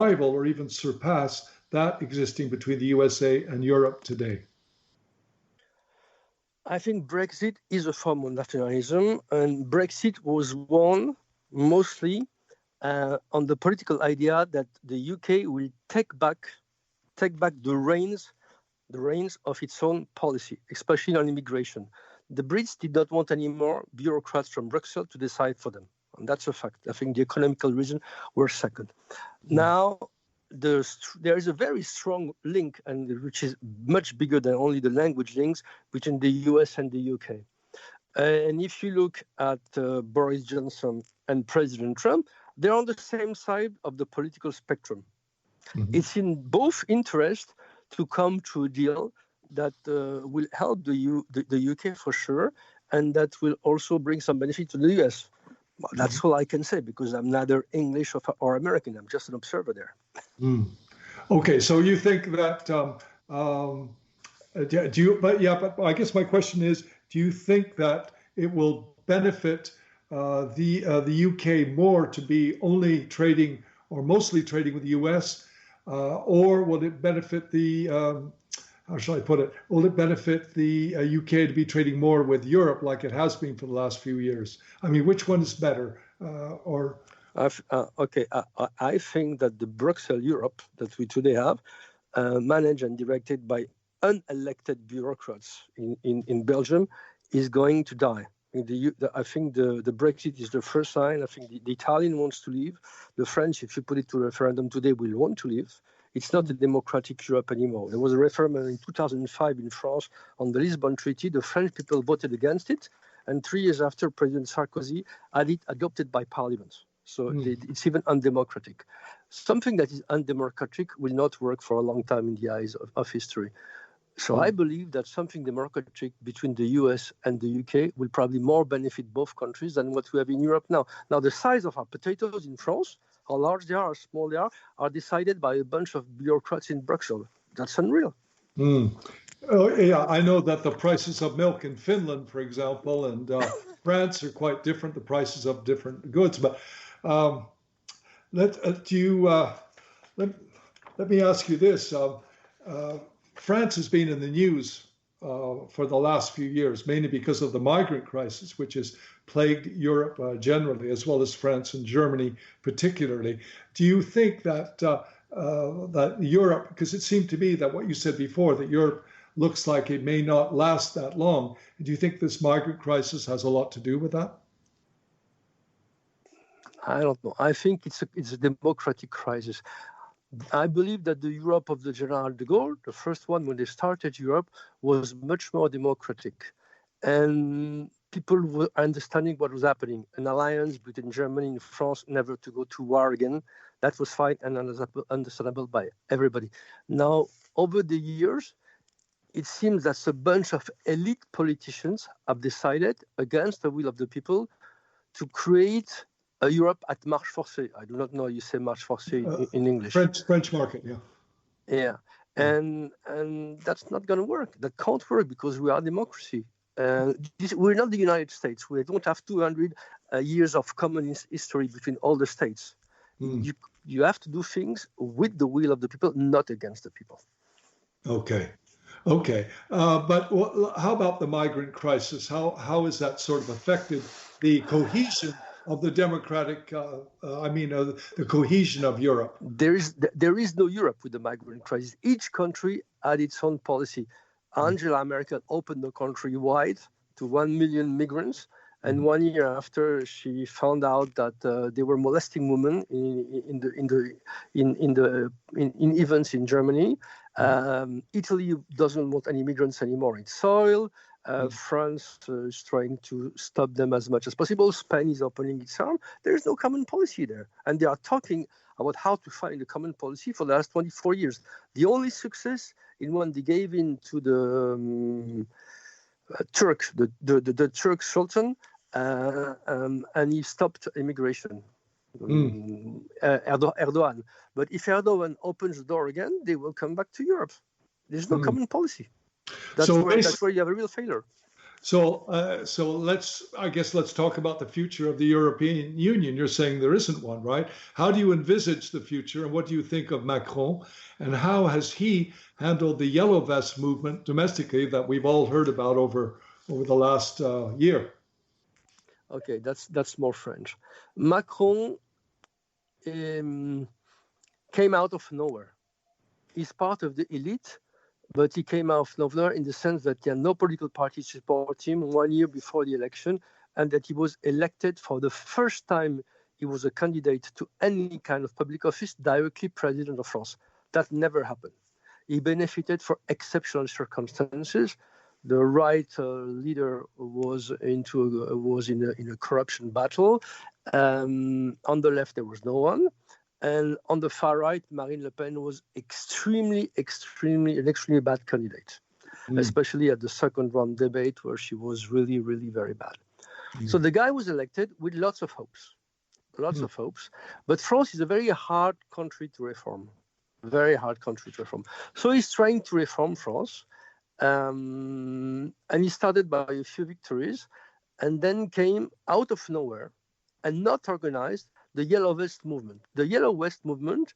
rival or even surpass that existing between the USA and Europe today? I think Brexit is a form of nationalism, and Brexit was won mostly on the political idea that the UK will take back the reins of its own policy, especially on immigration. The Brits did not want any more bureaucrats from Brussels to decide for them. And that's a fact. I think the economical reasons were second. Now, there is a very strong link, and which is much bigger than only the language links, between the US and the UK. And if you look at Boris Johnson and President Trump, they're on the same side of the political spectrum. Mm-hmm. It's in both interests to come to a deal that will help the UK for sure, and that will also bring some benefit to the US. Well, that's all I can say, because I'm neither English or American. I'm just an observer there. Mm. Okay, so you think that? But I guess my question is: do you think that it will benefit the UK more to be only trading or mostly trading with the US, or will it benefit the? How shall I put it? Will it benefit the UK to be trading more with Europe like it has been for the last few years? I mean, which one is better? I think that the Brussels Europe that we today have, managed and directed by unelected bureaucrats in Belgium, is going to die. I think the Brexit is the first sign. I think the Italian wants to leave. The French, if you put it to referendum today, will want to leave. It's not a democratic Europe anymore. There was a referendum in 2005 in France on the Lisbon Treaty. The French people voted against it. And 3 years after, President Sarkozy had it adopted by Parliament. So it's even undemocratic. Something that is undemocratic will not work for a long time in the eyes of history. So I believe that something democratic between the US and the UK will probably more benefit both countries than what we have in Europe now. Now, the size of our potatoes in France, how large they are, how small they are decided by a bunch of bureaucrats in Brussels. That's unreal. Oh, yeah, I know that the prices of milk in Finland, for example, and France are quite different, the prices of different goods. But let me ask you this. France has been in the news for the last few years, mainly because of the migrant crisis, which has plagued Europe generally, as well as France and Germany particularly. Do you think that that Europe, because it seemed to me that what you said before, that Europe looks like it may not last that long, do you think this migrant crisis has a lot to do with that? I don't know. I think it's a democratic crisis. I believe that the Europe of the General de Gaulle, the first one when they started Europe, was much more democratic. And people were understanding what was happening. An alliance between Germany and France, never to go to war again. That was fine and understandable by everybody. Now, over the years, it seems that a bunch of elite politicians have decided, against the will of the people, to create a Europe at marche forcée. I do not know how you say marche forcée in English. French market, yeah. Yeah, and that's not going to work. That can't work because we are a democracy. We're not the United States. We don't have 200 years of common history between all the states. You have to do things with the will of the people, not against the people. Okay. But how about the migrant crisis? How has that sort of affected the cohesion of the democratic, the cohesion of Europe? There is no Europe with the migrant crisis. Each country had its own policy. Angela Merkel opened the country wide to 1 million migrants. And 1 year after, she found out that they were molesting women in events in Germany. Italy doesn't want any migrants anymore in its soil. France is trying to stop them as much as possible. Spain is opening its arm. There is no common policy there. And they are talking about how to find a common policy for the last 24 years. The only success in when they gave in to the the Turk Sultan, and he stopped immigration. Erdogan. But if Erdogan opens the door again, they will come back to Europe. There's no common policy. That's where you have a real failure. So let's talk about the future of the European Union. You're saying there isn't one, right? How do you envisage the future, and what do you think of Macron, and how has he handled the yellow vest movement domestically that we've all heard about over the last year? Okay, that's more French. Macron came out of nowhere. He's part of the elite, but he came out of nowhere in the sense that there are no political party support him 1 year before the election, and that he was elected for the first time. He was a candidate to any kind of public office, directly president of France. That never happened. He benefited for exceptional circumstances. The right leader was in a corruption battle. On the left, there was no one. And on the far right, Marine Le Pen was an extremely bad candidate, especially at the second round debate where she was really, really very bad. So the guy was elected with lots of hopes. But France is a very hard country to reform. So he's trying to reform France. And he started by a few victories and then came out of nowhere and not organized the Yellow Vest movement. The Yellow Vest movement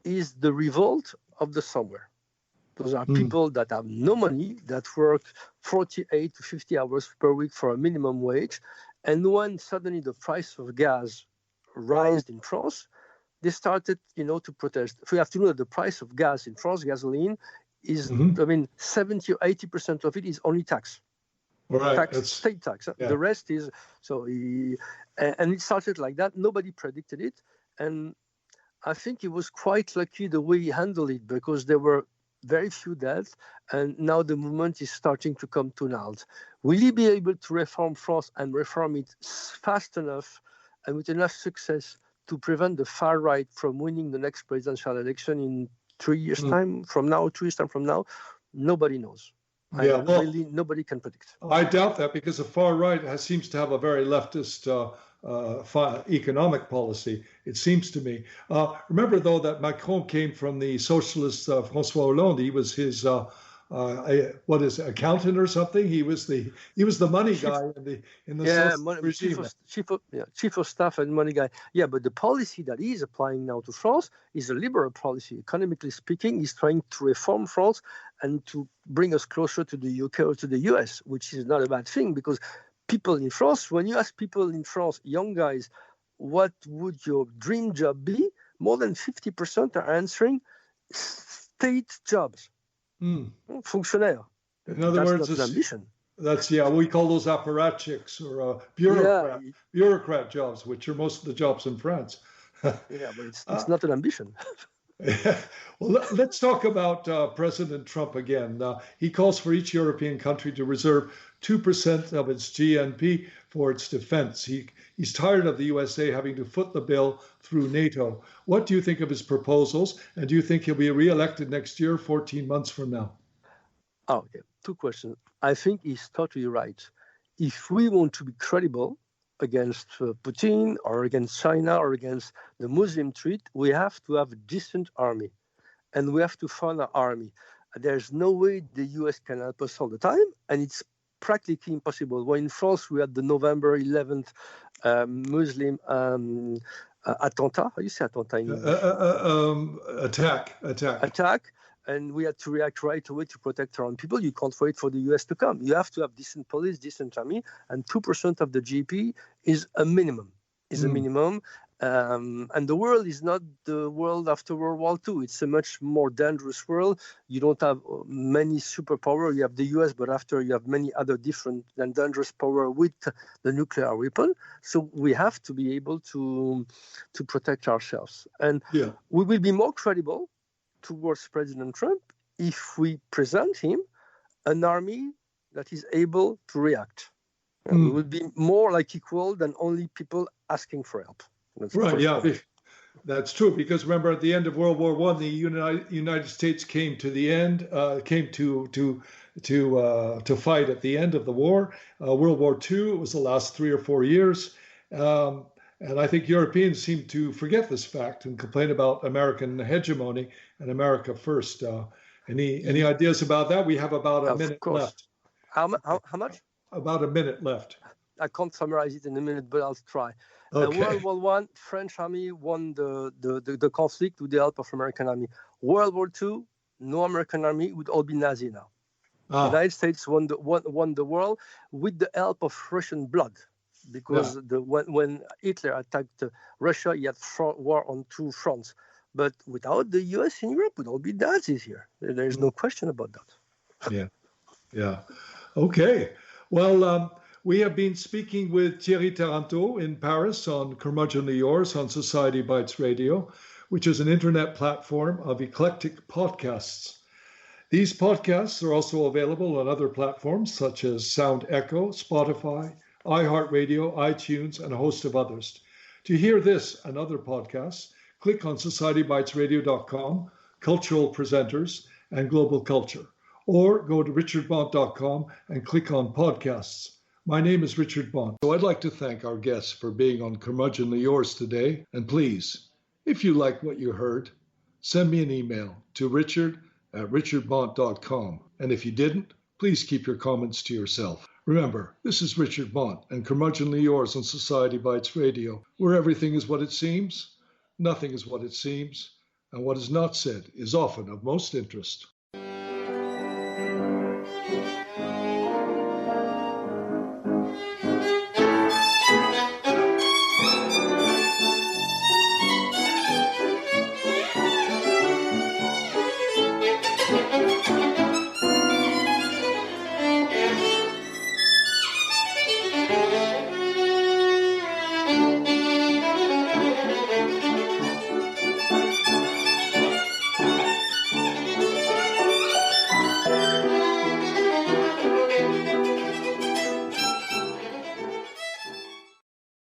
is the revolt of the somewhere. Those are people that have no money, that work 48 to 50 hours per week for a minimum wage. And when suddenly the price of gas rose in France, they started, to protest. So you have to know that the price of gas in France, gasoline, is, 70 or 80% of it is only tax. Right. State tax. Yeah. The rest is, and it started like that. Nobody predicted it. And I think he was quite lucky the way he handled it, because there were very few deaths, and now the movement is starting to come to an halt. Will he be able to reform France and reform it fast enough and with enough success to prevent the far right from winning the next presidential election in 3 years' time from now, 2 years' time from now? Nobody knows. Nobody can predict. I doubt that, because the far right seems to have a very leftist economic policy, it seems to me. Remember, though, that Macron came from the socialist François Hollande. He was his accountant or something. He was the money guy in the socialist regime. Chief of staff and money guy. Yeah, but the policy that he is applying now to France is a liberal policy. Economically speaking, he's trying to reform France and to bring us closer to the UK or to the US, which is not a bad thing, because people in France, when you ask people in France, young guys, what would your dream job be? More than 50% are answering state jobs. Fonctionnaire. In other words, that's not an ambition. We call those apparatchiks or bureaucrat jobs, which are most of the jobs in France. But it's not an ambition. Well, let's talk about President Trump again. He calls for each European country to reserve 2% of its GNP for its defense. He's tired of the USA having to foot the bill through NATO. What do you think of his proposals? And do you think he'll be reelected next year, 14 months from now? Okay, two questions. I think he's totally right. If we want to be credible against Putin or against China or against the Muslim threat, we have to have a decent army. And we have to fund our army. There's no way the US can help us all the time, and it's practically impossible. When in France we had the November 11th Muslim attentat. How do you say attentat in English? Attack. And we had to react right away to protect our own people. You can't wait for the US to come. You have to have decent police, decent army, and 2% of the GDP is a minimum. And the world is not the world after World War II. It's a much more dangerous world. You don't have many superpowers. You have the US, but after you have many other different and dangerous power with the nuclear weapon. So we have to be able to protect ourselves. And we will be more credible towards President Trump if we present him an army that is able to react. We will be more like equal than only people asking for help. That's true, because remember, at the end of World War I, the United States came to the end, came to fight at the end of the war. World War II, it was the last 3 or 4 years. And I think Europeans seem to forget this fact and complain about American hegemony and America first. Any ideas about that? We have about a minute left. How much? about a minute left. I can't summarize it in a minute, but I'll try. Okay. World War One, French army won the conflict with the help of American army. World War II, no American army, would all be Nazi now. The United States won the world with the help of Russian blood, because when Hitler attacked Russia, he had war on two fronts. But without the US in Europe, would all be Nazis here. There's no question about that. Yeah. Okay. Well, we have been speaking with Thierry Taranto in Paris on Curmudgeonly Yours on Society Bites Radio, which is an internet platform of eclectic podcasts. These podcasts are also available on other platforms such as Sound Echo, Spotify, iHeartRadio, iTunes, and a host of others. To hear this and other podcasts, click on societybitesradio.com, Cultural Presenters, and Global Culture, or go to richardbont.com and click on Podcasts. My name is Richard Bont. So I'd like to thank our guests for being on Curmudgeonly Yours today. And please, if you like what you heard, send me an email to richard@richardbont.com. And if you didn't, please keep your comments to yourself. Remember, this is Richard Bont and Curmudgeonly Yours on Society Bites Radio, where everything is what it seems, nothing is what it seems, and what is not said is often of most interest.